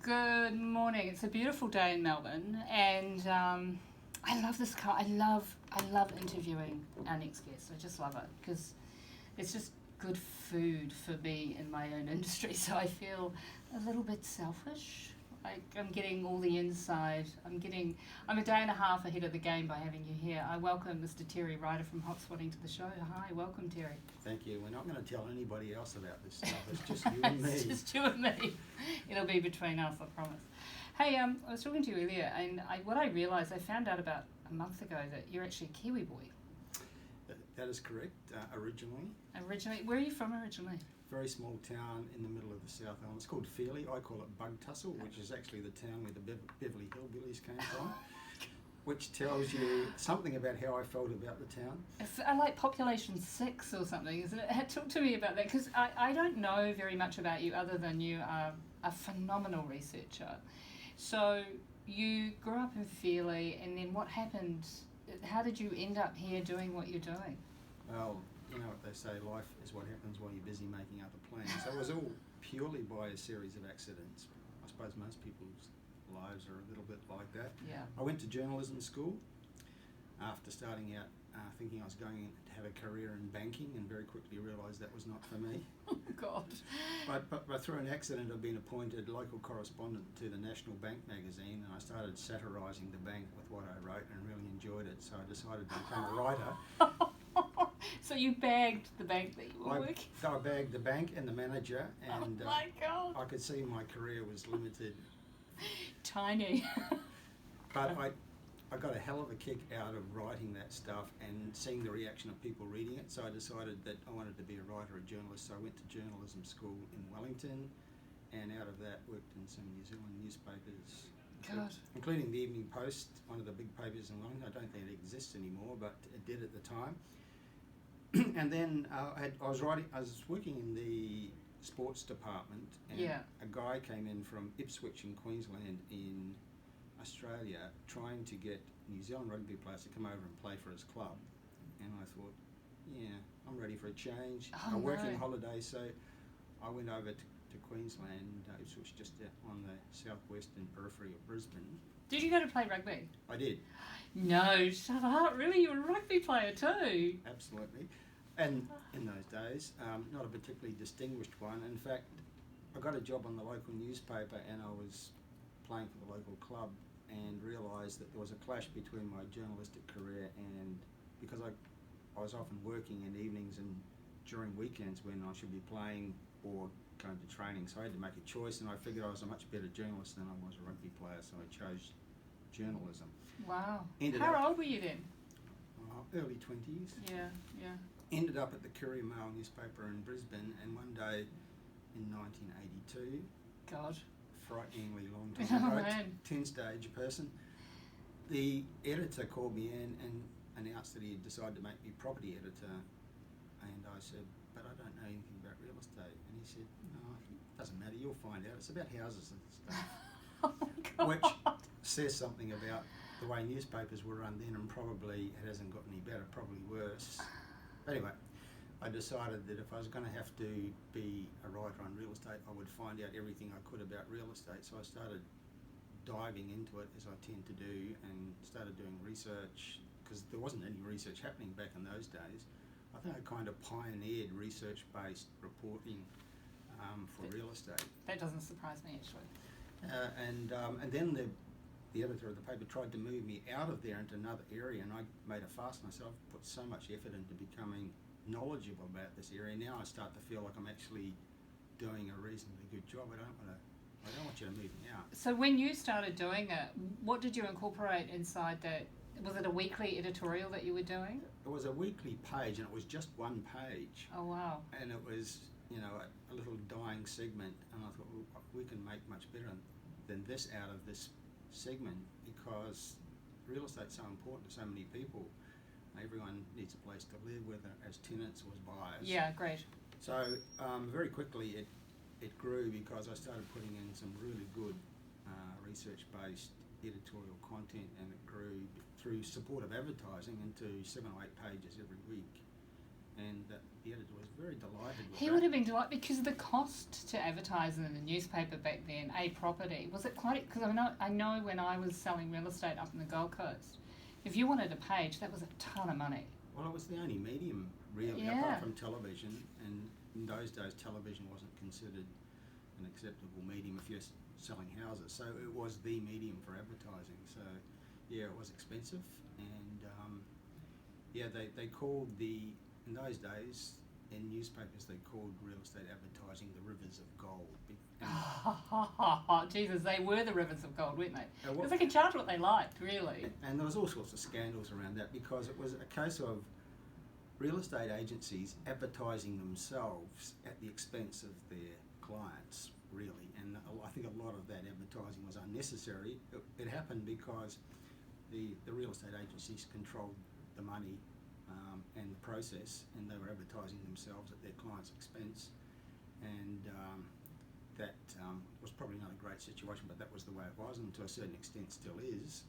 Good morning. It's a beautiful day in Melbourne, and I love this car. I love interviewing our next guest. I just love it because it's just good food for me in my own industry. So I feel a little bit selfish. Like I'm getting all the inside. I'm a day and a half ahead of the game by having you here. I welcome Mr. Ryder from Hotspotting to the show. Hi, welcome Terry. Thank you. We're not going to tell anybody else about this stuff. It's just you and me. It's just you and me. It'll be between us, I promise. Hey, I was talking to you earlier, and what I realised, I found out about a month ago that you're actually a Kiwi boy. That is correct. Originally, where are you from originally? Very small town in the middle of the South Island. It's called Feely. I call it Bug Tussle, which is actually the town where the Beverly Hillbillies came from. Which tells you something about how I felt about the town. I like population 6 or something, isn't it? Talk to me about that, because I don't know very much about you other than you are a phenomenal researcher. So you grew up in Feely, and then what happened? How did you end up here doing what you're doing? Well, you know what they say, life is what happens while you're busy making other plans. So it was all purely by a series of accidents. I suppose most people's lives are a little bit like that. Yeah. I went to journalism school after starting out thinking I was going to have a career in banking, and very quickly realised that was not for me. Oh God. But through an accident I've been appointed local correspondent to the National Bank magazine, and I started satirising the bank with what I wrote and really enjoyed it, so I decided to become a writer. So you bagged the bank that you were working? I bagged the bank and the manager, and oh my God. I could see my career was limited. Tiny. But I got a hell of a kick out of writing that stuff and seeing the reaction of people reading it, so I decided that I wanted to be a writer, a journalist, so I went to journalism school in Wellington, and out of that worked in some New Zealand newspapers, including the Evening Post, one of the big papers in Wellington. I don't think it exists anymore, but it did at the time. And then I was working in the sports department, and a guy came in from Ipswich in Queensland in Australia trying to get New Zealand rugby players to come over and play for his club, and I thought, yeah, I'm ready for a change. A working holiday, so I went over to Queensland, Ipswich, just on the southwestern periphery of Brisbane. Did you go to play rugby? I did. No, shut up, really? You were a rugby player too? Absolutely. And in those days, not a particularly distinguished one. In fact, I got a job on the local newspaper, and I was playing for the local club, and realised that there was a clash between my journalistic career, and because I was often working in evenings and during weekends when I should be playing or going to training, so I had to make a choice, and I figured I was a much better journalist than I was a rugby player, so I chose journalism. Wow. How old were you then? Early 20s. Yeah. Ended up at the Courier Mail newspaper in Brisbane, and one day in 1982, God, frighteningly long time ago, 10-stage person, the editor called me in and announced that he had decided to make me property editor, and I said, but I don't know anything about real estate, and he said, no, it doesn't matter, you'll find out, it's about houses and stuff. Oh my God. Which says something about the way newspapers were run then, and probably it hasn't got any better, probably worse. Anyway, I decided that if I was going to have to be a writer on real estate, I would find out everything I could about real estate. So I started diving into it, as I tend to do, and started doing research, because there wasn't any research happening back in those days. I think I kind of pioneered research-based reporting for real estate. That doesn't surprise me, actually. And then the editor of the paper tried to move me out of there into another area, and I made a fuss myself, put so much effort into becoming knowledgeable about this area. Now I start to feel like I'm actually doing a reasonably good job. I don't want you to move me out. So when you started doing it, what did you incorporate inside that? Was it a weekly editorial that you were doing? It was a weekly page, and it was just one page. Oh wow. And it was, a little dying segment, and I thought, well, we can make much better than this out of this segment, because real estate's so important to so many people. Everyone needs a place to live, whether as tenants or as buyers. Yeah, great. So very quickly it grew, because I started putting in some really good research-based editorial content, and it grew through support of advertising into 7 or 8 pages every week. and the editor was very delighted with He that. would have been delighted because the cost to advertise in the newspaper back then, a property, was it quite? Because I know when I was selling real estate up in the Gold Coast, if you wanted a page, that was a ton of money. Well, it was the only medium, really, Yeah. apart from television, and in those days television wasn't considered an acceptable medium if you're selling houses, so it was the medium for advertising. So yeah, it was expensive, and yeah, they called in those days in newspapers they called real estate advertising the rivers of gold. Jesus, they were the rivers of gold, weren't they? Well, Because they could charge what they liked, really. and there was all sorts of scandals around that because it was a case of real estate agencies advertising themselves at the expense of their clients, really. And I think a lot of that advertising was unnecessary. It happened because the real estate agencies controlled the money and the process, and they were advertising themselves at their clients' expense. And that was probably not a great situation, but that was the way it was, and to a certain extent still is.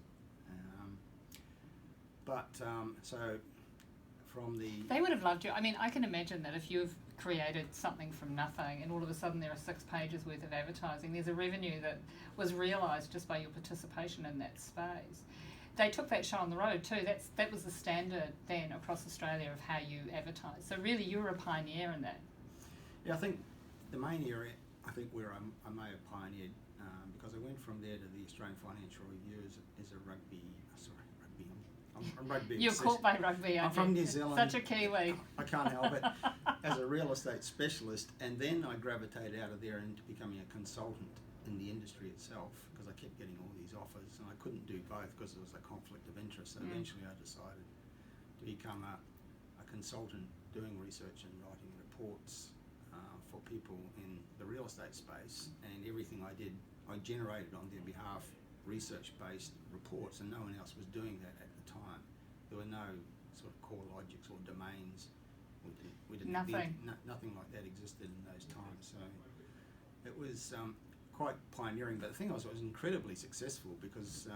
So from the... They would have loved you. I mean, I can imagine that if you've created something from nothing and all of a sudden there are 6 pages worth of advertising, there's a revenue that was realised just by your participation in that space. They took that show on the road too. That was the standard then across Australia of how you advertise. So really you were a pioneer in that. Yeah, I think the main area, where I may have pioneered, because I went from there to the Australian Financial Review as a rugby. I'm rugby. You're caught by rugby, I'm aren't from you? New Zealand. Such a Kiwi. I can't help it. As a real estate specialist, and then I gravitated out of there into becoming a consultant in the industry itself, because I kept getting all these offers, and I couldn't do both because there was a conflict of interest. So eventually I decided to become a consultant doing research and writing reports for people in the real estate space, and everything I did, I generated on their behalf research-based reports, and no one else was doing that at the time. There were no sort of core logics or domains. We didn't Nothing. Nothing like that existed in those times. So it was quite pioneering. But the thing was, it was incredibly successful because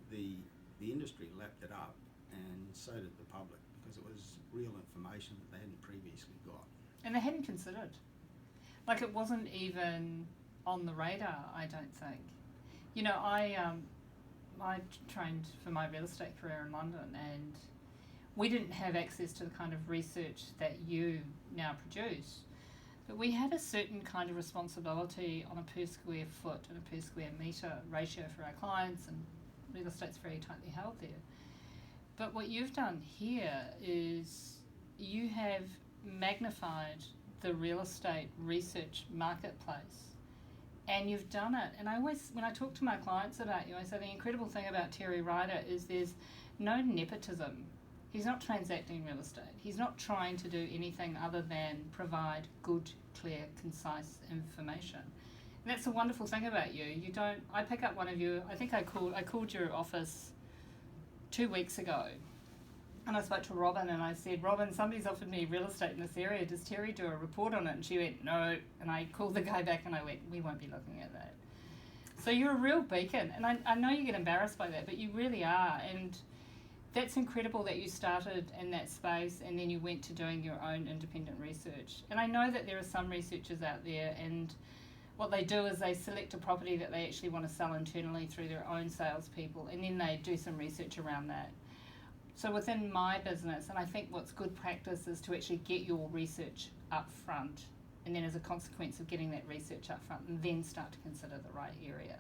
the industry lapped it up, and so did the public, because it was real information that they hadn't previously got. And they hadn't considered. Like, it wasn't even on the radar, I don't think. You know, I trained for my real estate career in London, and we didn't have access to the kind of research that you now produce, but we had a certain kind of responsibility on a per square foot and a per square metre ratio for our clients, and real estate's very tightly held there. But what you've done here is you have magnified the real estate research marketplace, and you've done it. And I always, when I talk to my clients about you, I say the incredible thing about Terry Ryder is there's no nepotism. He's not transacting real estate. He's not trying to do anything other than provide good, clear, concise information. And that's the wonderful thing about you. You don't. I pick up one of you. I think I called your office 2 weeks ago, and I spoke to Robin, and I said, Robin, somebody's offered me real estate in this area. Does Terry do a report on it? And she went, no. And I called the guy back, and I went, we won't be looking at that. So you're a real beacon, and I know you get embarrassed by that, but you really are. And that's incredible that you started in that space and then you went to doing your own independent research. And I know that there are some researchers out there, and what they do is they select a property that they actually want to sell internally through their own salespeople, and then they do some research around that. So within my business, and I think what's good practice is to actually get your research up front, and then as a consequence of getting that research up front, and then start to consider the right area.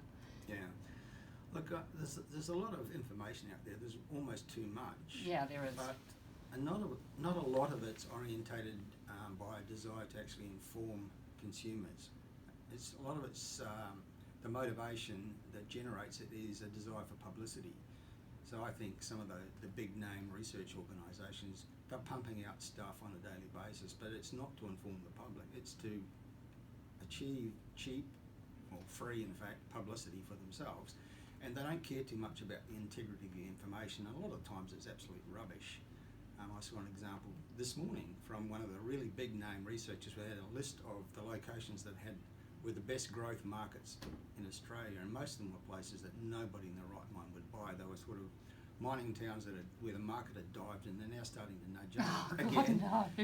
Yeah. Look, there's a lot of information out there. There's almost too much. Yeah, there is. But not a lot of it's orientated by a desire to actually inform consumers. A lot of it's the motivation that generates it is a desire for publicity. So I think some of the big name research organisations, they're pumping out stuff on a daily basis, but it's not to inform the public. It's to achieve cheap, or free in fact, publicity for themselves. And they don't care too much about the integrity of the information. And a lot of times it's absolute rubbish. I saw an example this morning from one of the really big name researchers who had a list of the locations that were the best growth markets in Australia, and most of them were places that nobody in their right mind would buy. They were sort of mining towns where the market had dived, and they're now starting to nudge up Oh, again. God, no.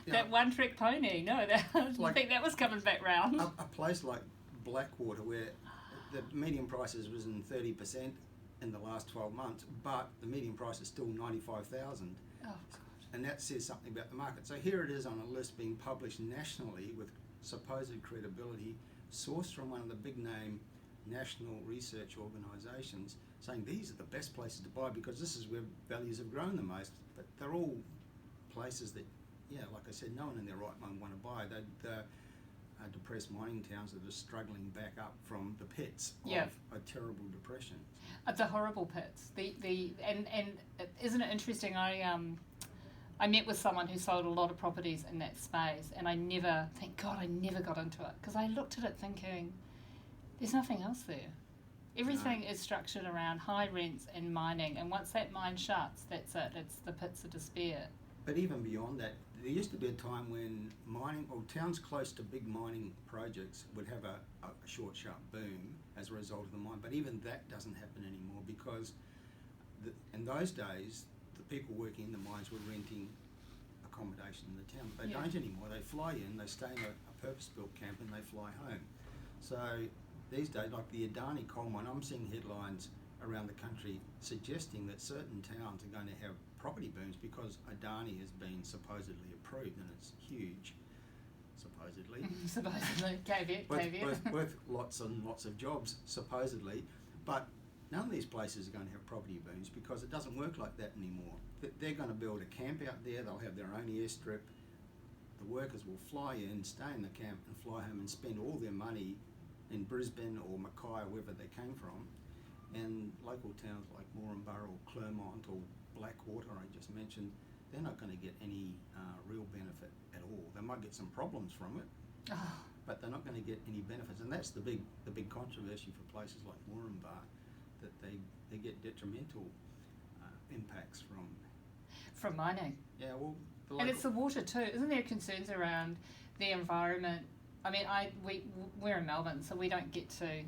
You That know, one-trick pony. No, I think that was coming back round. a place like Blackwater, where the median price has risen 30% in the last 12 months, but the median price is still 95,000. Oh, God. And that says something about the market. So here it is on a list being published nationally with supposed credibility, sourced from one of the big name national research organisations, saying these are the best places to buy because this is where values have grown the most. But they're all places that, yeah, like I said, no one in their right mind want to buy. They're depressed mining towns that are struggling back up from the pits of a terrible depression. The horrible pits. And isn't it interesting? I met with someone who sold a lot of properties in that space, and thank God I never got into it, because I looked at it thinking, there's nothing else there. Everything is structured around high rents and mining, and once that mine shuts, that's it. It's the pits of despair. But even beyond that, there used to be a time when mining, or towns close to big mining projects, would have a short, sharp boom as a result of the mine. But even that doesn't happen anymore because in those days, the people working in the mines were renting accommodation in the town. But they don't anymore. They fly in, they stay in a purpose-built camp, and they fly home. So these days, like the Adani coal mine, I'm seeing headlines around the country suggesting that certain towns are going to have property booms because Adani has been supposedly approved, and it's huge, supposedly. Supposedly, caveat. Worth lots and lots of jobs, supposedly, but none of these places are going to have property booms because it doesn't work like that anymore. They're going to build a camp out there, they'll have their own airstrip, the workers will fly in, stay in the camp and fly home and spend all their money in Brisbane or Mackay, wherever they came from, and local towns like Moranborough or Clermont or Blackwater, I just mentioned, they're not going to get any real benefit at all. They might get some problems from it, but they're not going to get any benefits, and that's the big controversy for places like Moranborough, that they get detrimental impacts from mining. Yeah, well, and it's the water too. Isn't there concerns around the environment? I mean, we're in Melbourne, so we don't get to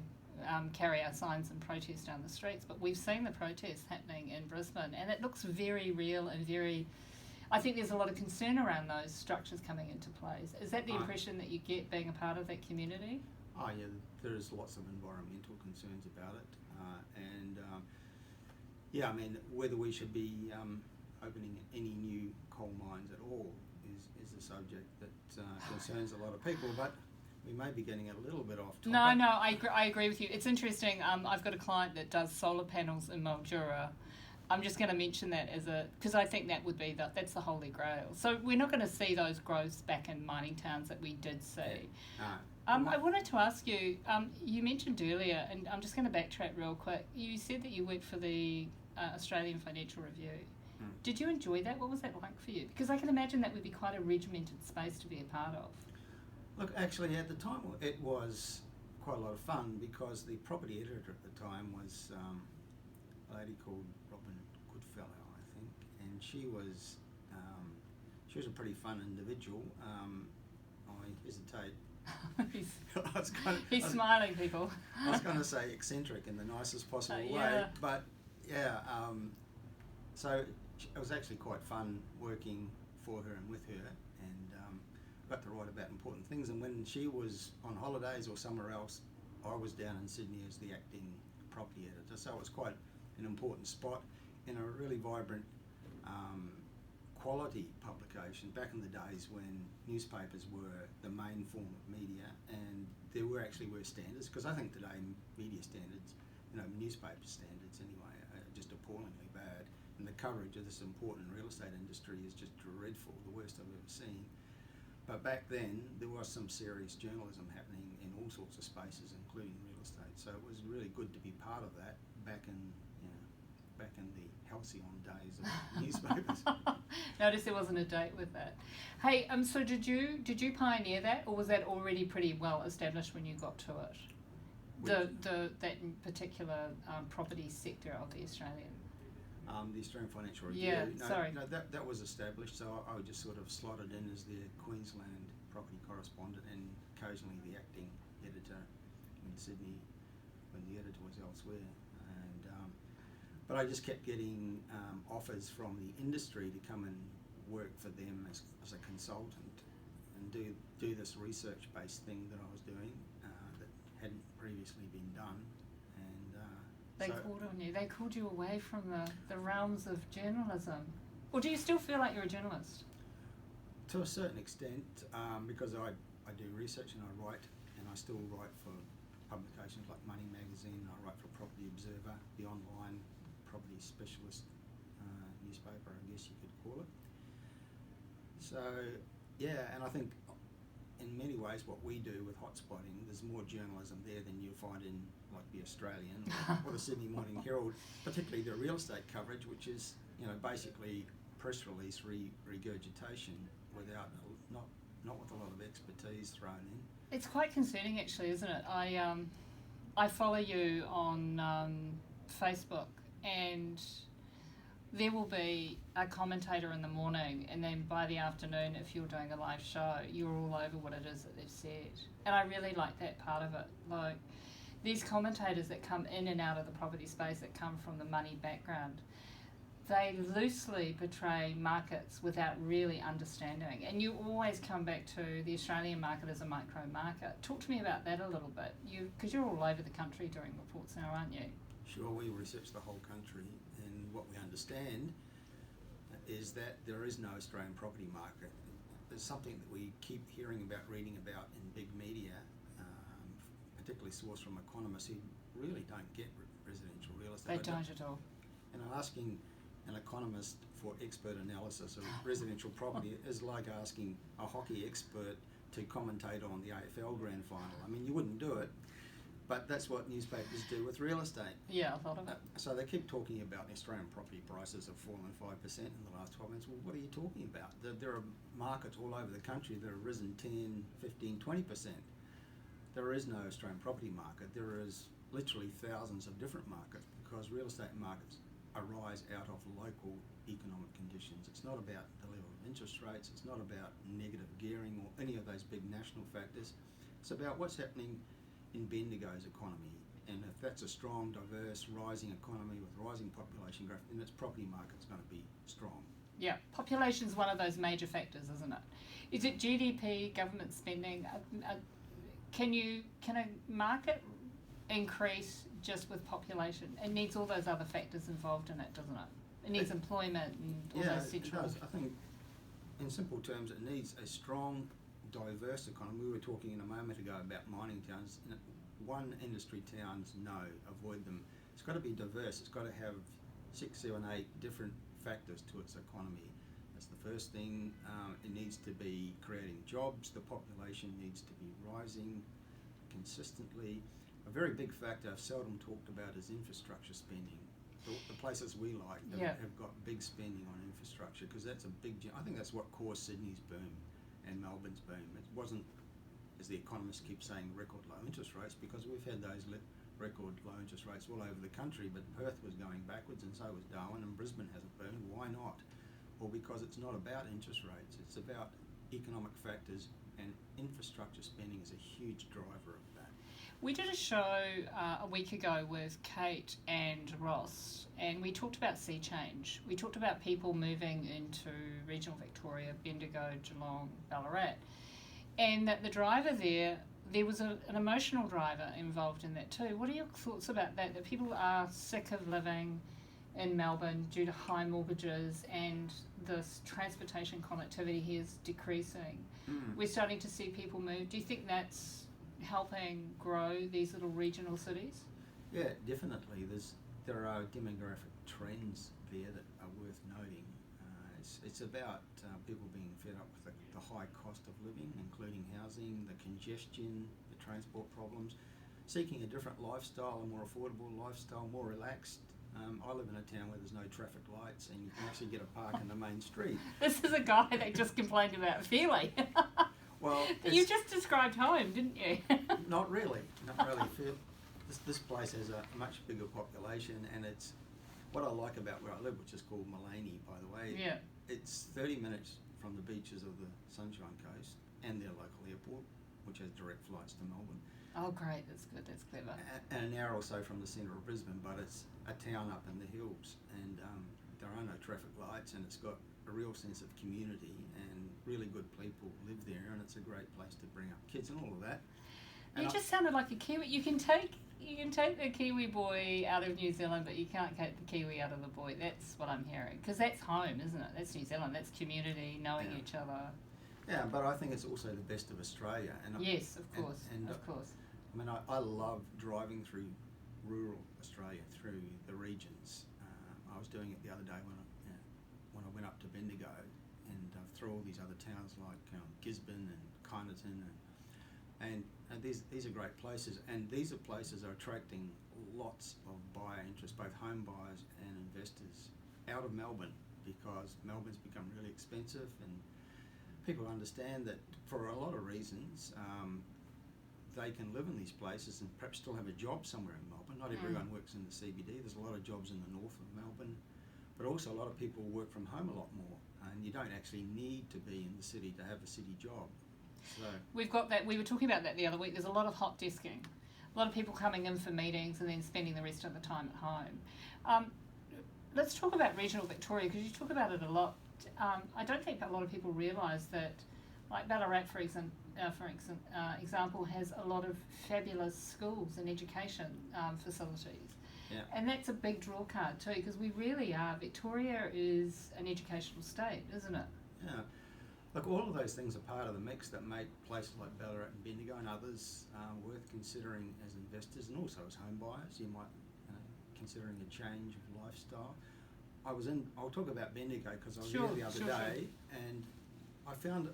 carry our signs and protest down the streets, but we've seen the protests happening in Brisbane, and it looks very real and very. I think there's a lot of concern around those structures coming into place. Is that the impression that you get being a part of that community? Oh yeah, there is lots of environmental concerns about it, I mean, whether we should be opening any new coal mines at all is a subject that concerns a lot of people, but we may be getting a little bit off topic. No, I agree with you. It's interesting. I've got a client that does solar panels in Mildura. I'm just going to mention that because I think that would be that's the holy grail. So we're not going to see those growths back in mining towns that we did see. I wanted to ask you, you mentioned earlier, and I'm just going to backtrack real quick. You said that you worked for the Australian Financial Review. Did you enjoy that? What was that like for you? Because I can imagine that would be quite a regimented space to be a part of. Look, actually, at the time, it was quite a lot of fun because the property editor at the time was a lady called Robin Goodfellow, I think, and she was a pretty fun individual. I hesitate. He's smiling, people. I was going to say eccentric in the nicest possible way, but so it was actually quite fun working for her and with her, and got to write about important things. And when she was on holidays or somewhere else, I was down in Sydney as the acting property editor, so it was quite an important spot in a really vibrant quality publication back in the days when newspapers were the main form of media, and there were standards, because I think today media standards, newspaper standards anyway, are just appallingly bad, and the coverage of this important real estate industry is just dreadful, the worst I've ever seen. But back then there was some serious journalism happening in all sorts of spaces, including real estate, so it was really good to be part of that back in the halcyon days of newspapers. Notice there wasn't a date with that. Hey, so did you pioneer that, or was that already pretty well established when you got to it? That particular property sector of the Australian. The Australian Financial Review. Yeah, sorry. No, that was established, so I just sort of slotted in as the Queensland property correspondent and occasionally the acting editor in Sydney when the editor was elsewhere. And But I just kept getting offers from the industry to come and work for them as a consultant and do this research-based thing that I was doing that hadn't previously been done. And they called on you. They called you away from the realms of journalism. Or do you still feel like you're a journalist? To a certain extent, because I do research and I write, and I still write for publications like Money Magazine. I write for Property Observer, the online property specialist newspaper, I guess you could call it. So, yeah, and I think in many ways what we do with hotspotting, there's more journalism there than you'll find in like the Australian or the Sydney Morning Herald, particularly the real estate coverage, which is, basically press release regurgitation without not with a lot of expertise thrown in. It's quite concerning, actually, isn't it? I follow you on Facebook, and there will be a commentator in the morning, and then by the afternoon, if you're doing a live show, you're all over what it is that they've said. And I really like that part of it. Like, these commentators that come in and out of the property space, that come from the money background, they loosely portray markets without really understanding. And you always come back to the Australian market as a micro market. Talk to me about that a little bit, because you're all over the country doing reports now, aren't you? Sure, we research the whole country, and what we understand is that there is no Australian property market. There's something that we keep hearing about, reading about in big media, particularly sourced from economists who really don't get residential real estate. They don't at all. And I'm asking an economist for expert analysis of residential property is like asking a hockey expert to commentate on the AFL Grand Final. I mean, you wouldn't do it, but that's what newspapers do with real estate. Yeah, I thought of it. So they keep talking about Australian property prices have fallen 5% in the last 12 months. Well, what are you talking about? There are markets all over the country that have risen 10, 15, 20%. There is no Australian property market. There is literally thousands of different markets, because real estate markets arise out of local economic conditions. It's not about the level of interest rates, it's not about negative gearing or any of those big national factors. It's about what's happening in Bendigo's economy, and if that's a strong, diverse, rising economy with rising population growth, then its property market's going to be strong. Yeah, population's one of those major factors, isn't it? Is it GDP, government spending? Can a market increase just with population? It needs all those other factors involved in it, doesn't it? It needs employment and all those central... It does. I think, in simple terms, it needs a strong, diverse economy. We were talking a moment ago about mining towns. One industry towns, no, avoid them. It's got to be diverse. It's got to have 6, 7, 8 different factors to its economy. That's the first thing. It needs to be creating jobs. The population needs to be rising consistently. A very big factor I've seldom talked about is infrastructure spending. The places we like have got big spending on infrastructure, because that's a big... I think that's what caused Sydney's boom and Melbourne's boom. It wasn't, as the economists keep saying, record low interest rates, because we've had those record low interest rates all over the country, but Perth was going backwards and so was Darwin, and Brisbane hasn't boomed. Why not? Well, because it's not about interest rates, it's about economic factors, and infrastructure spending is a huge driver of that. We did a show a week ago with Kate and Ross, and we talked about sea change. We talked about people moving into regional Victoria, Bendigo, Geelong, Ballarat, and that the driver there was an emotional driver involved in that too. What are your thoughts about that? That people are sick of living in Melbourne due to high mortgages, and this transportation connectivity here is decreasing. We're starting to see people move. Do you think that's helping grow these little regional cities? Yeah, definitely. There are demographic trends there that are worth noting. It's about people being fed up with the high cost of living, including housing, the congestion, the transport problems, seeking a different lifestyle, a more affordable lifestyle, more relaxed. I live in a town where there's no traffic lights, and you can actually get a park in the main street. This is a guy that just complained about Fairley. Well, you just described home, didn't you? Not really. This place has a much bigger population, and it's what I like about where I live, which is called Mullaney, by the way. Yeah. It's 30 minutes from the beaches of the Sunshine Coast and their local airport. which has direct flights to Melbourne. Oh, great, that's good, that's clever. And an hour or so from the centre of Brisbane, but it's a town up in the hills, and there are no traffic lights, and it's got a real sense of community, and really good people live there, and it's a great place to bring up kids and all of that. And You just sounded like a Kiwi. You can take the Kiwi boy out of New Zealand, but you can't take the Kiwi out of the boy. That's what I'm hearing, because that's home, isn't it? That's New Zealand. That's community, knowing each other. Yeah, but I think it's also the best of Australia. And Yes, of course, and of course. I mean, I love driving through rural Australia, through the regions. I was doing it the other day when I went up to Bendigo, and through all these other towns like Gisborne and Kyneton, and these are great places, and these are places that are attracting lots of buyer interest, both home buyers and investors, out of Melbourne, because Melbourne's become really expensive, and people understand that for a lot of reasons they can live in these places and perhaps still have a job somewhere in Melbourne. Not everyone works in the CBD. There's a lot of jobs in the north of Melbourne, but also a lot of people work from home a lot more, and you don't actually need to be in the city to have a city job. So We've got that. We were talking about that the other week. There's a lot of hot desking, a lot of people coming in for meetings and then spending the rest of the time at home. Let's talk about regional Victoria, because you talk about it a lot. I don't think a lot of people realise that, like Ballarat, for example, has a lot of fabulous schools and education facilities. yeah, And that's a big draw card too, because we really are. Victoria is an educational state, isn't it? yeah. Look, all of those things are part of the mix that make places like Ballarat and Bendigo and others worth considering as investors, and also as home buyers. You might considering a change of lifestyle. I'll talk about Bendigo because I was there the other day, and I felt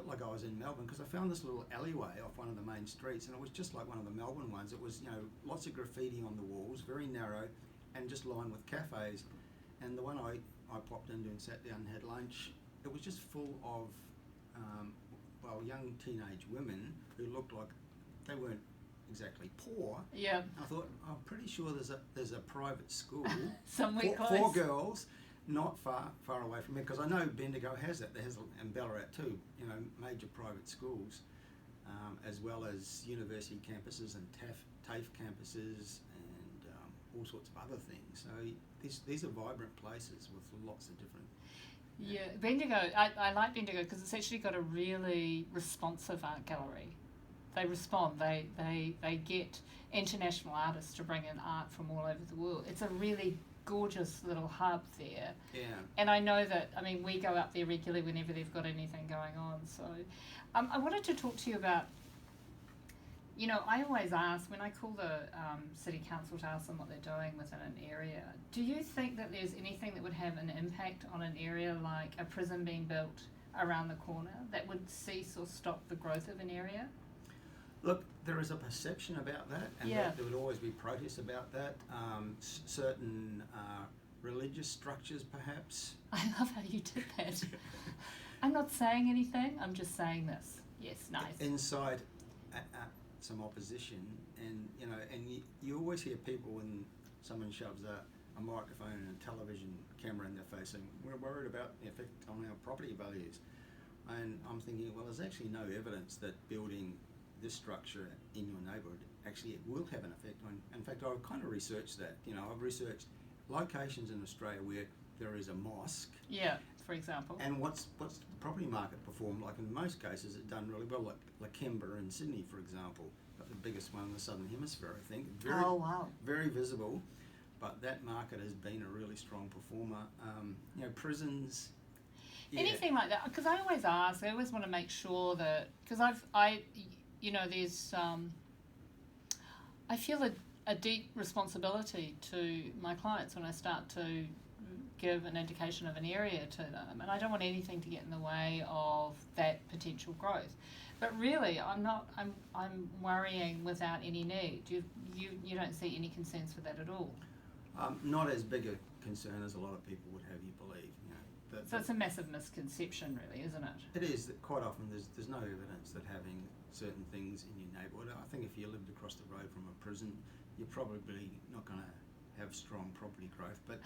like I was in Melbourne, because I found this little alleyway off one of the main streets, and it was just like one of the Melbourne ones. It was, lots of graffiti on the walls, very narrow, and just lined with cafes. And the one I popped into and sat down and had lunch, it was just full of young teenage women who looked like they weren't exactly poor. Yeah. I thought, I'm pretty sure there's a private school Somewhere close. for girls, not far away from me, because I know Bendigo has that. There has, and Ballarat too. Major private schools, as well as university campuses and TAFE campuses, and all sorts of other things. So these are vibrant places with lots of different. Yeah, Bendigo. I like Bendigo because it's actually got a really responsive art gallery. They respond. They get international artists to bring in art from all over the world. It's a really gorgeous little hub there. Yeah. And I know that, we go up there regularly whenever they've got anything going on. So I wanted to talk to you about, I always ask, when I call the city council to ask them what they're doing within an area, do you think that there's anything that would have an impact on an area like a prison being built around the corner that would cease or stop the growth of an area? Look, there is a perception about that, and there would always be protests about that. Certain religious structures, perhaps. I love how you did that. I'm not saying anything, I'm just saying this. Yes, nice. Inside some opposition, and you always hear people when someone shoves a microphone and a television camera in their face saying, we're worried about the effect on our property values. And I'm thinking, well, there's actually no evidence that building this structure in your neighbourhood actually it will have an effect on. In fact, I've kind of researched that. I've researched locations in Australia where there is a mosque. Yeah, for example. And what's the property market performed like? In most cases, it's done really well. Like Lakemba in Sydney, for example, got the biggest one in the Southern Hemisphere, I think. Oh wow! Very visible, but that market has been a really strong performer. Prisons. Yeah. Anything like that, because I always ask. I always want to make sure that, because there's I feel a deep responsibility to my clients when I start to give an indication of an area to them, and I don't want anything to get in the way of that potential growth. But really, I'm worrying without any need. You don't see any concerns for that at all? Not as big a concern as a lot of people would have you believe. So it's a massive misconception, really, isn't it? It is. That quite often there's no evidence that having certain things in your neighbourhood. I think if you lived across the road from a prison, you're probably not going to have strong property growth. But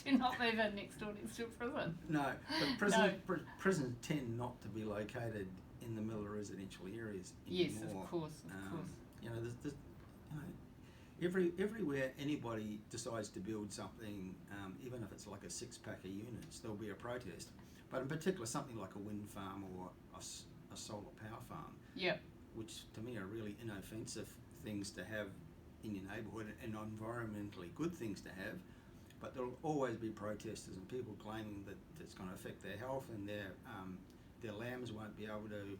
do not move in next door to a prison. No, but prisons tend not to be located in the middle of residential areas Yes, anymore. of course. You know, everywhere anybody decides to build something, even if it's like a 6-pack of units, there'll be a protest. But in particular, something like a wind farm or a solar power farm, Yep. which to me are really inoffensive things to have in your neighbourhood and environmentally good things to have. But there'll always be protesters and people claiming that it's going to affect their health and their lambs won't be able to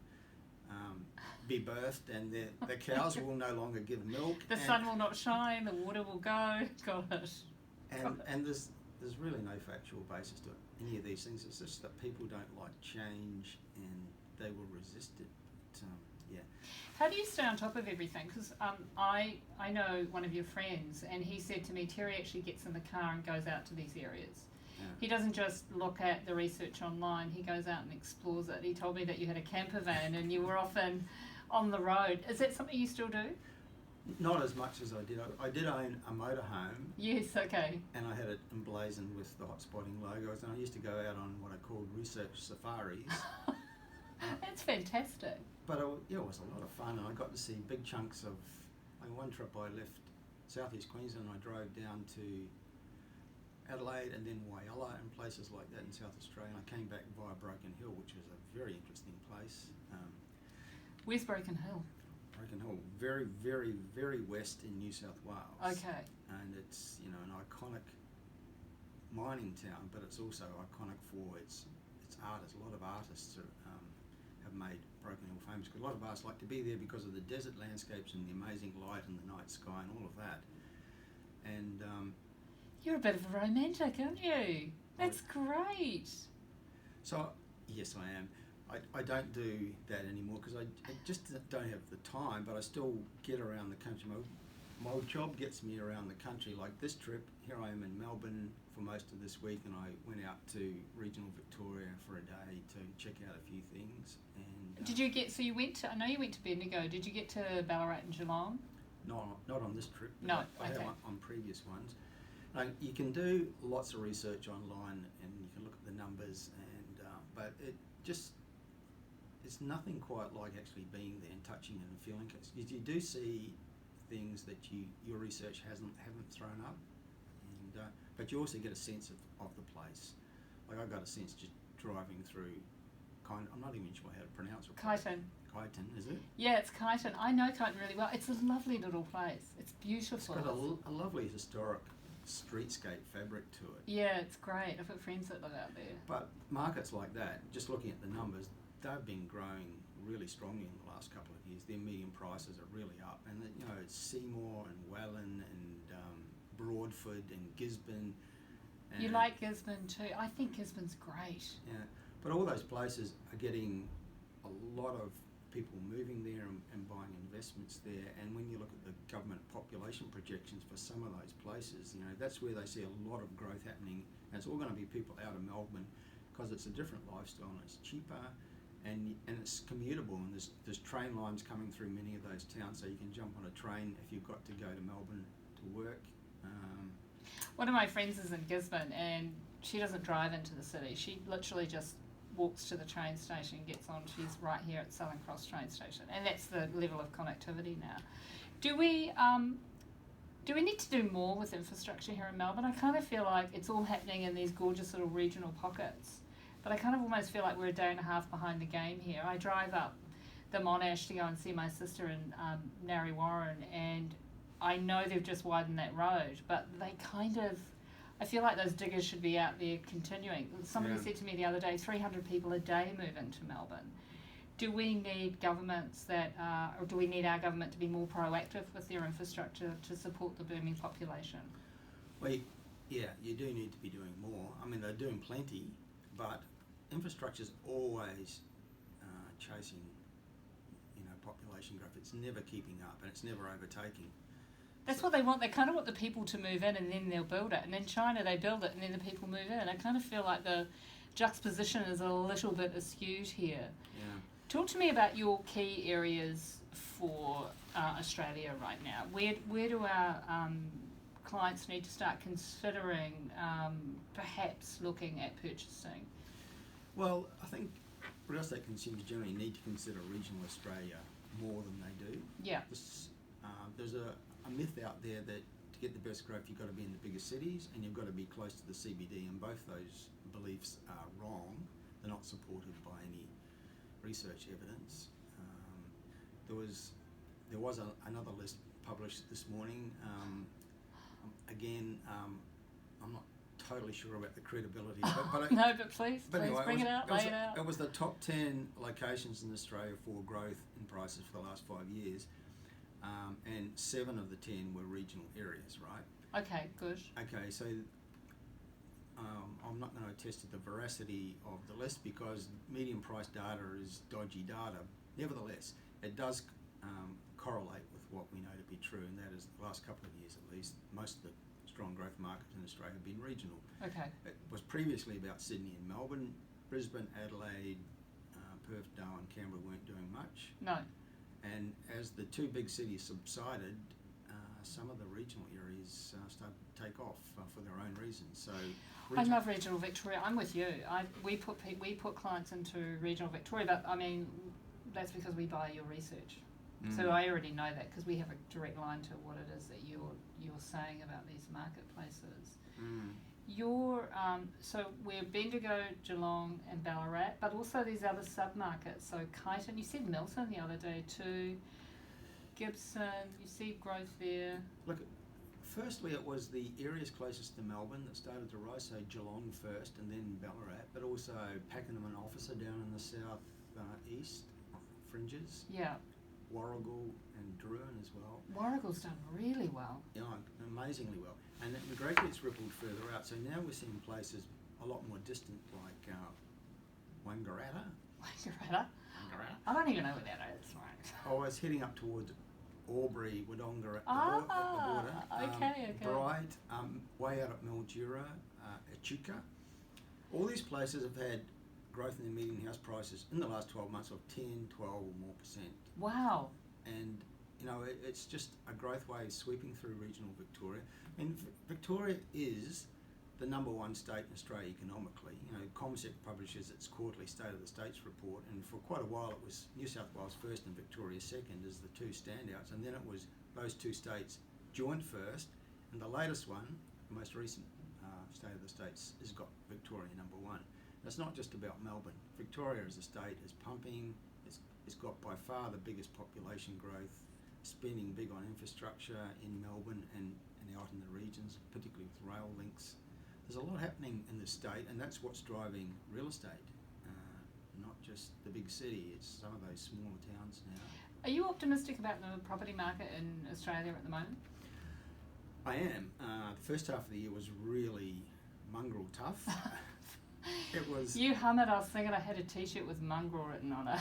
be birthed, and the cows will no longer give milk. The sun will not shine, the water will go. Gosh. And there's really no factual basis to any of these things. It's just that people don't like change and they will resist it. Yeah. How do you stay on top of everything? Because I know one of your friends, and he said to me, Terry actually gets in the car and goes out to these areas. Yeah. He doesn't just look at the research online, he goes out and explores it. He told me that you had a camper van and you were often on the road. Is that something you still do? Not as much as I did. I did own a motorhome. Yes, okay. And I had it emblazoned with the hotspotting logos, and I used to go out on what I called research safaris. That's fantastic. But it was a lot of fun, and I got to see big chunks of. One trip I left southeast Queensland, I drove down to Adelaide and then Whyalla and places like that in South Australia. And I came back via Broken Hill, which was a very interesting place. Where's Broken Hill? Broken Hill, very, very, very west in New South Wales. Okay. And it's an iconic mining town, but it's also iconic for its art. A lot of artists have made Broken Hill famous. Because a lot of artists like to be there because of the desert landscapes and the amazing light and the night sky and all of that. And you're a bit of a romantic, aren't you? That's great. So, yes, I am. I don't do that anymore because I just don't have the time, but I still get around the country. My job gets me around the country. Like this trip, here I am in Melbourne for most of this week, and I went out to regional Victoria for a day to check out a few things. And Did you get, so you went to, I know you went to Bendigo, did you get to Ballarat and Geelong? Not on this trip. No, I have on previous ones. You can do lots of research online, and you can look at the numbers, but it's nothing quite like actually being there and touching it and feeling it. Because you do see things that your research haven't thrown up, and but you also get a sense of the place. Like I got a sense just driving through. I'm not even sure how to pronounce it. Kyneton. Kyneton, is it? Yeah, it's Kyneton. I know Kyneton really well. It's a lovely little place. It's beautiful. It's got a lovely historic streetscape fabric to it. Yeah, it's great. I've got friends that live out there. But markets like that, just looking at the numbers, they've been growing really strongly in the last couple of years. Their median prices are really up, and it's Seymour and Welland and Broadford and Gisborne. And you like Gisborne too? I think Gisborne's great. Yeah, but all those places are getting a lot of people moving there and buying investments there. And when you look at the government population projections for some of those places, that's where they see a lot of growth happening. And it's all going to be people out of Melbourne because it's a different lifestyle and it's cheaper. And it's commutable, and there's train lines coming through many of those towns, so you can jump on a train if you've got to go to Melbourne to work. One of my friends is in Gisborne, and she doesn't drive into the city. She literally just walks to the train station, gets on. She's right here at Southern Cross train station, and that's the level of connectivity now. Do we need to do more with infrastructure here in Melbourne? I kind of feel like it's all happening in these gorgeous little regional pockets. But I kind of almost feel like we're a day and a half behind the game here. I drive up the Monash to go and see my sister in Narre Warren, and I know they've just widened that road, but they I feel like those diggers should be out there continuing. Somebody said to me the other day, 300 people a day move into Melbourne. Do we need governments or do we need our government to be more proactive with their infrastructure to support the booming population? Well, yeah, you do need to be doing more. I mean, they're doing plenty, but infrastructure's always chasing, population growth. It's never keeping up, and it's never overtaking. That's what they want. They kind of want the people to move in, and then they'll build it. And in China, they build it, and then the people move in. I kind of feel like the juxtaposition is a little bit askewed here. Yeah. Talk to me about your key areas for Australia right now. Where do our clients need to start considering perhaps looking at purchasing? Well, I think real estate consumers generally need to consider regional Australia more than they do. Yeah. There's a myth out there that to get the best growth you've got to be in the biggest cities and you've got to be close to the CBD, and both those beliefs are wrong. They're not supported by any research evidence. There was another list published this morning. I'm not totally sure about the credibility, but no, but please anyway, bring it out, lay it out. It was the top 10 locations in Australia for growth in prices for the last 5 years, and 7 of the 10 were regional areas, right? Okay, good. Okay, so I'm not going to attest to the veracity of the list because median price data is dodgy data. Nevertheless, it does correlate with what we know to be true, and that is the last couple of years at least, most of the strong growth markets in Australia have been regional. Okay. It was previously about Sydney and Melbourne. Brisbane, Adelaide, Perth, Darwin, Canberra weren't doing much. No. And as the 2 big cities subsided, some of the regional areas started to take off for their own reasons. So I love regional Victoria. I'm with you. We put clients into regional Victoria, but I mean that's because we buy your research. So I already know that because we have a direct line to what it is that you're saying about these marketplaces. So we're Bendigo, Geelong and Ballarat, but also these other sub-markets. So Kyneton, you said Milton the other day too. Gibson, you see growth there. Look, firstly it was the areas closest to Melbourne that started to rise, so Geelong first and then Ballarat, but also Pakenham and Officer down in the south east fringes. Yeah. Warragul and Druin as well. Warragul's done really well. Yeah, amazingly well. And it gradually it's rippled further out. So now we're seeing places a lot more distant like Wangaratta. Wangaratta? I don't even know where that is, right? I was heading up towards Albury, Wodonga at the border. Okay. Bright, way out at Mildura, Echuca. All these places have had growth in their median house prices in the last 12 months of 10, 12 or more %. Wow. And it's just a growth wave sweeping through regional Victoria. I mean, Victoria is the #1 state in Australia economically. CommSec publishes its quarterly State of the States report, and for quite a while it was New South Wales first and Victoria second as the 2 standouts, and then it was those 2 states joined first, and the latest one, the most recent State of the States, has got Victoria #1. It's not just about Melbourne. Victoria as a state is pumping. It's got by far the biggest population growth, spending big on infrastructure in Melbourne and out in the regions, particularly with rail links. There's a lot happening in the state, and that's what's driving real estate, not just the big city. It's some of those smaller towns now. Are you optimistic about the property market in Australia at the moment? I am. The first half of the year was really mongrel tough. It was. You hum it. I was thinking I had a T-shirt with mongrel written on it.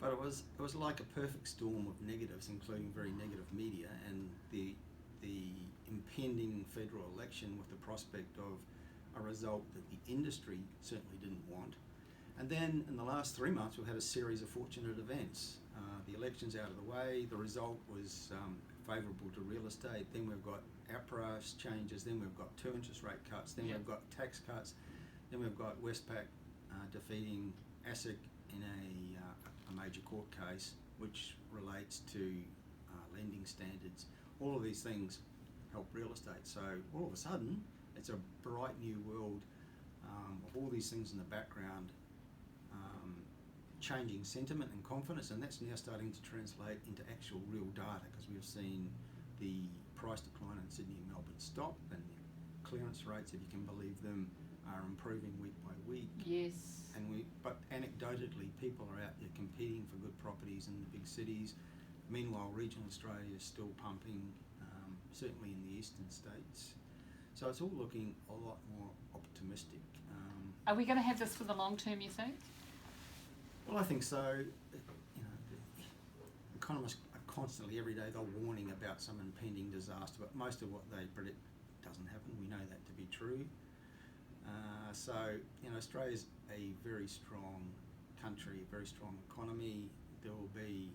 But it was like a perfect storm of negatives, including very negative media, and the impending federal election with the prospect of a result that the industry certainly didn't want. And then in the last 3 months we've had a series of fortunate events. The election's out of the way, the result was favourable to real estate, then we've got APRA changes, then we've got 2 interest rate cuts, then we've got tax cuts, then we've got Westpac defeating ASIC in a major court case which relates to lending standards. All of these things help real estate. So all of a sudden it's a bright new world of all these things in the background changing sentiment and confidence, and that's now starting to translate into actual real data, because we've seen the price decline in Sydney and Melbourne stop, and the clearance rates, if you can believe them, are improving week by week. Yes. But anecdotally, people are out there competing for good properties in the big cities. Meanwhile, regional Australia is still pumping, certainly in the eastern states. So it's all looking a lot more optimistic. Are we going to have this for the long term, you think? Well, I think so. The economists are constantly, every day, they're warning about some impending disaster, but most of what they predict doesn't happen. We know that to be true. Australia's a very strong country, a very strong economy. There will be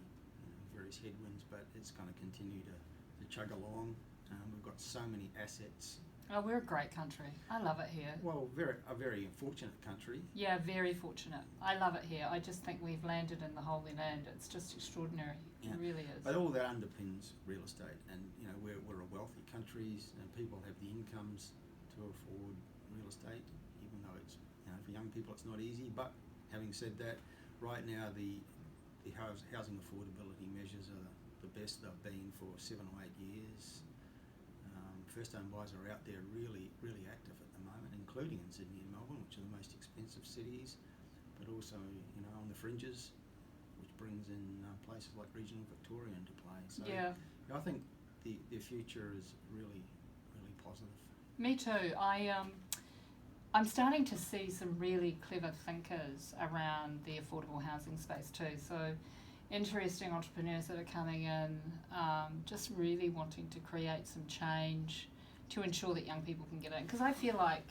various headwinds, but it's going to continue to chug along. We've got so many assets Oh, we're a great country. I love it here. Well, a very fortunate country. Yeah, very fortunate. I love it here. I just think we've landed in the Holy Land. It's just extraordinary. Yeah. It really is. But all that underpins real estate, and we're a wealthy country, and people have the incomes to afford real estate, even though it's for young people it's not easy. But having said that, right now the housing affordability measures are the best they've been for 7 or 8 years. First home buyers are out there really active at the moment, including in Sydney and Melbourne, which are the most expensive cities, but also on the fringes, which brings in places like regional Victoria into play. So yeah. I think the future is really positive. Me too. I'm starting to see some really clever thinkers around the affordable housing space too. So interesting entrepreneurs that are coming in, just really wanting to create some change to ensure that young people can get in. Because I feel like,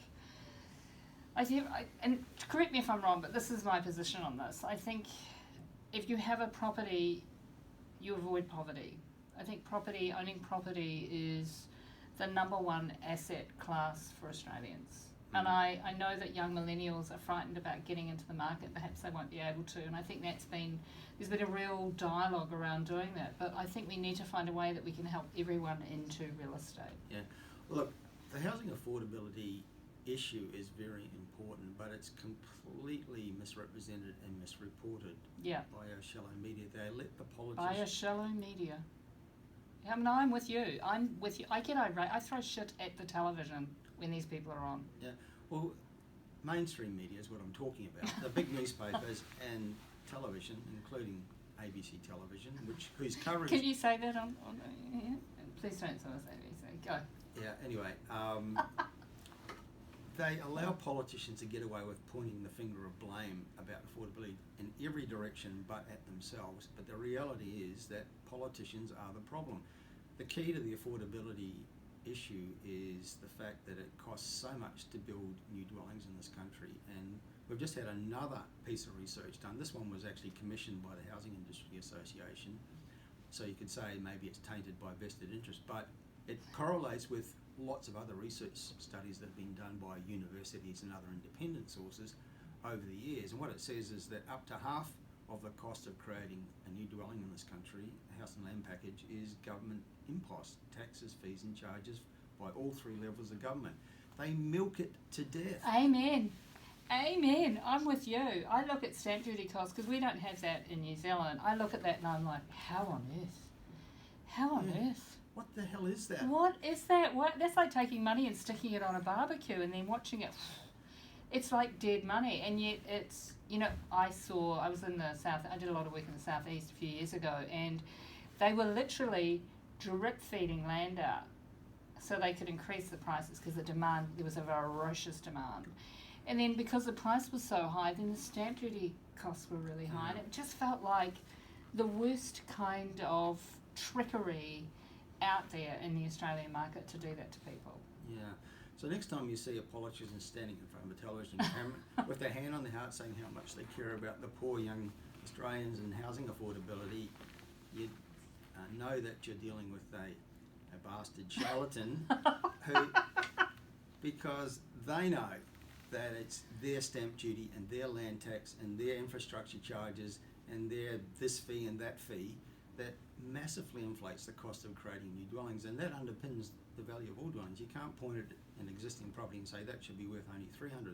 and correct me if I'm wrong, but this is my position on this. I think if you have a property, you avoid poverty. I think owning property is the number one asset class for Australians. And I know that young millennials are frightened about getting into the market. Perhaps they won't be able to. And I think there's been a real dialogue around doing that. But I think we need to find a way that we can help everyone into real estate. Yeah. Look, the housing affordability issue is very important, but it's completely misrepresented and misreported by our shallow media. They let the politicians... By a shallow media. I mean, I'm with you. I get irate. I throw shit at the television when these people are on. Yeah, well, mainstream media is what I'm talking about. The big newspapers and television, including ABC Television, whose coverage... Can you say that on yeah? Please don't say ABC. Go. Yeah, anyway, they allow politicians to get away with pointing the finger of blame about affordability in every direction but at themselves. But the reality is that politicians are the problem. The key to the affordability issue is the fact that it costs so much to build new dwellings in this country, and we've just had another piece of research done. This one was actually commissioned by the Housing Industry Association, so you could say maybe it's tainted by vested interest, but it correlates with lots of other research studies that have been done by universities and other independent sources over the years, and what it says is that up to half of the cost of creating a new dwelling in this country, a house and land package, is government impost, taxes, fees and charges by all three levels of government. They milk it to death. Amen. I'm with you. I look at stamp duty costs, because we don't have that in New Zealand. I look at that and I'm like, how on earth? What the hell is that? What is that? That's like taking money and sticking it on a barbecue and then watching it. It's like dead money, and yet it's, I was in the south, I did a lot of work in the southeast a few years ago, and they were literally drip feeding land out so they could increase the prices because there was a ferocious demand. And then because the price was so high, then the stamp duty costs were really high, and it just felt like the worst kind of trickery out there in the Australian market to do that to people. Yeah. So next time you see a politician standing in front of a television camera with their hand on their heart saying how much they care about the poor young Australians and housing affordability, you know that you're dealing with a bastard charlatan who, because they know that it's their stamp duty and their land tax and their infrastructure charges and their this fee and that fee that massively inflates the cost of creating new dwellings, and that underpins the value of all dwellings. You can't point at an existing property and say that should be worth only $300,000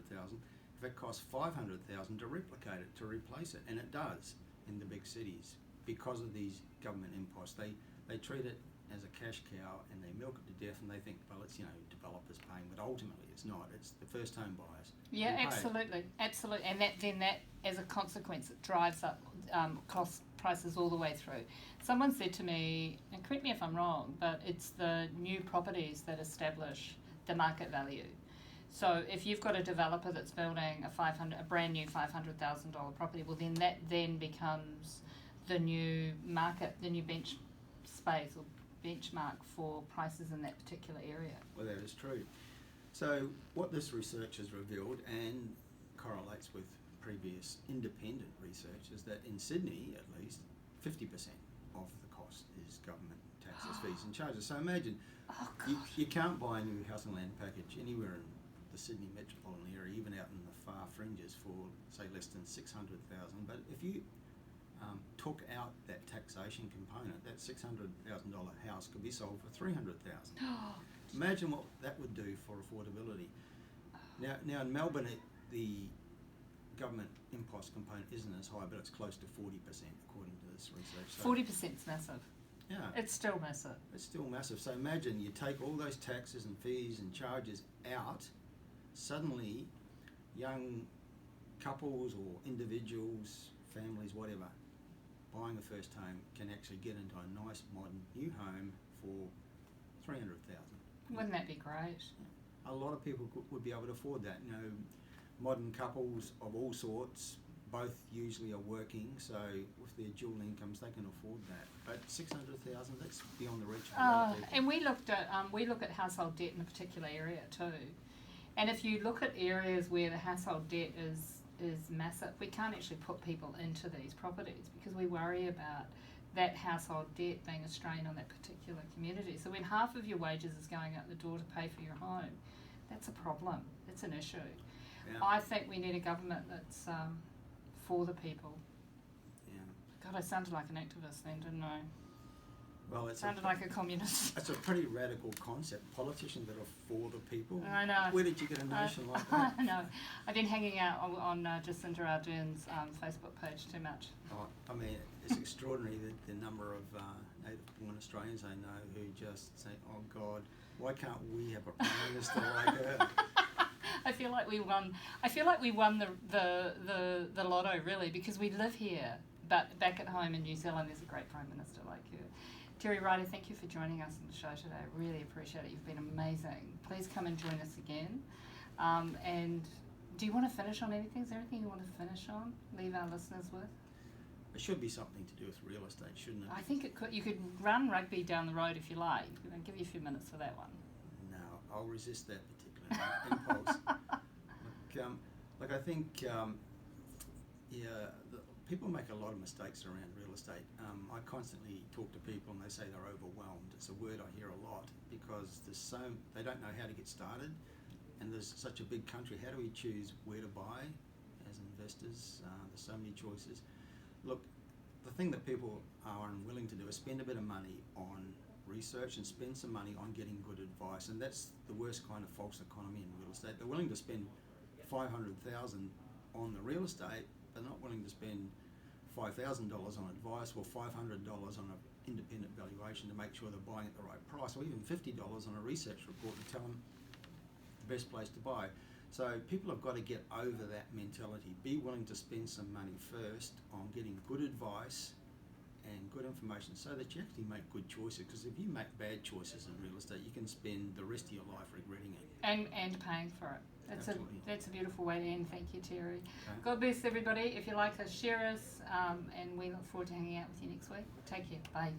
if it costs $500,000 to replicate it, to replace it, and it does in the big cities because of these government imposts. They treat it as a cash cow and they milk it to death, and they think, well, it's developers paying, but ultimately it's not. It's the first home buyers. Yeah, absolutely, and that as a consequence it drives up cost prices all the way through. Someone said to me, and correct me if I'm wrong, but it's the new properties that establish the market value. So if you've got a developer that's building a brand new $500,000 property, well then that then becomes the new market, the new bench space or benchmark for prices in that particular area. Well, that is true. So what this research has revealed, and correlates with previous independent research, is that in Sydney at least 50% of the cost is government taxes, fees and charges. So imagine Oh God. you can't buy a new house and land package anywhere in the Sydney metropolitan area, even out in the far fringes, for say less than 600,000. But if you took out that taxation component, that $600,000 house could be sold for $300,000. Imagine what that would do for affordability. Now in Melbourne, the government impost component isn't as high, but it's close to 40% according to this research. So 40% is massive. yeah, It's still massive. it's still massive. So imagine you take all those taxes and fees and charges out, suddenly young couples or individuals, families, whatever, buying a first home can actually get into a nice modern new home for $300,000. Wouldn't that be great? A lot of people would be able to afford that. You know, modern couples of all sorts, both usually are working, so with their dual incomes, they can afford that. But 600,000, that's beyond the reach of a lot of people. And we look at household debt in a particular area too. And if you look at areas where the household debt is massive, we can't actually put people into these properties because we worry about that household debt being a strain on that particular community. So when half of your wages is going out the door to pay for your home, that's a problem. It's an issue. Yeah. I think we need a government that's for the people. Yeah. God, I sounded like an activist then, didn't I? Well, it's Sounded like a communist. It's a pretty radical concept. Politicians that are for the people. I know. Where did you get a notion like that? I know. I've been hanging out on Jacinda Ardern's Facebook page too much. Oh, I mean, it's extraordinary the number of native-born Australians I know who just say, "Oh God, why can't we have a prime minister like her?" I feel like we won. I feel like we won the lotto really because we live here, but back at home in New Zealand, there's a great prime minister like her. Terry Ryder, thank you for joining us on the show today. I really appreciate it. You've been amazing. Please come and join us again. And do you want to finish on anything? Is there anything you want to finish on? Leave our listeners with? It should be something to do with real estate, shouldn't it? I think it could. You could run rugby down the road if you like. I'll give you a few minutes for that one. No, I'll resist that particular impulse. Look, I think, people make a lot of mistakes around real estate. I constantly talk to people and they say they're overwhelmed. It's a word I hear a lot because they don't know how to get started, and there's such a big country. How do we choose where to buy as investors? There's so many choices. Look, the thing that people are unwilling to do is spend a bit of money on research and spend some money on getting good advice, and that's the worst kind of false economy in real estate. They're willing to spend $500,000 on the real estate, but not willing to spend $5,000 on advice or $500 on an independent valuation to make sure they're buying at the right price, or even $50 on a research report to tell them the best place to buy. So people have got to get over that mentality. Be willing to spend some money first on getting good advice and good information so that you actually make good choices, because if you make bad choices in real estate, you can spend the rest of your life regretting it. And paying for it. That's a beautiful way to end. Thank you, Terry. Okay. God bless everybody. If you like us, share us, and we look forward to hanging out with you next week. Take care. Bye.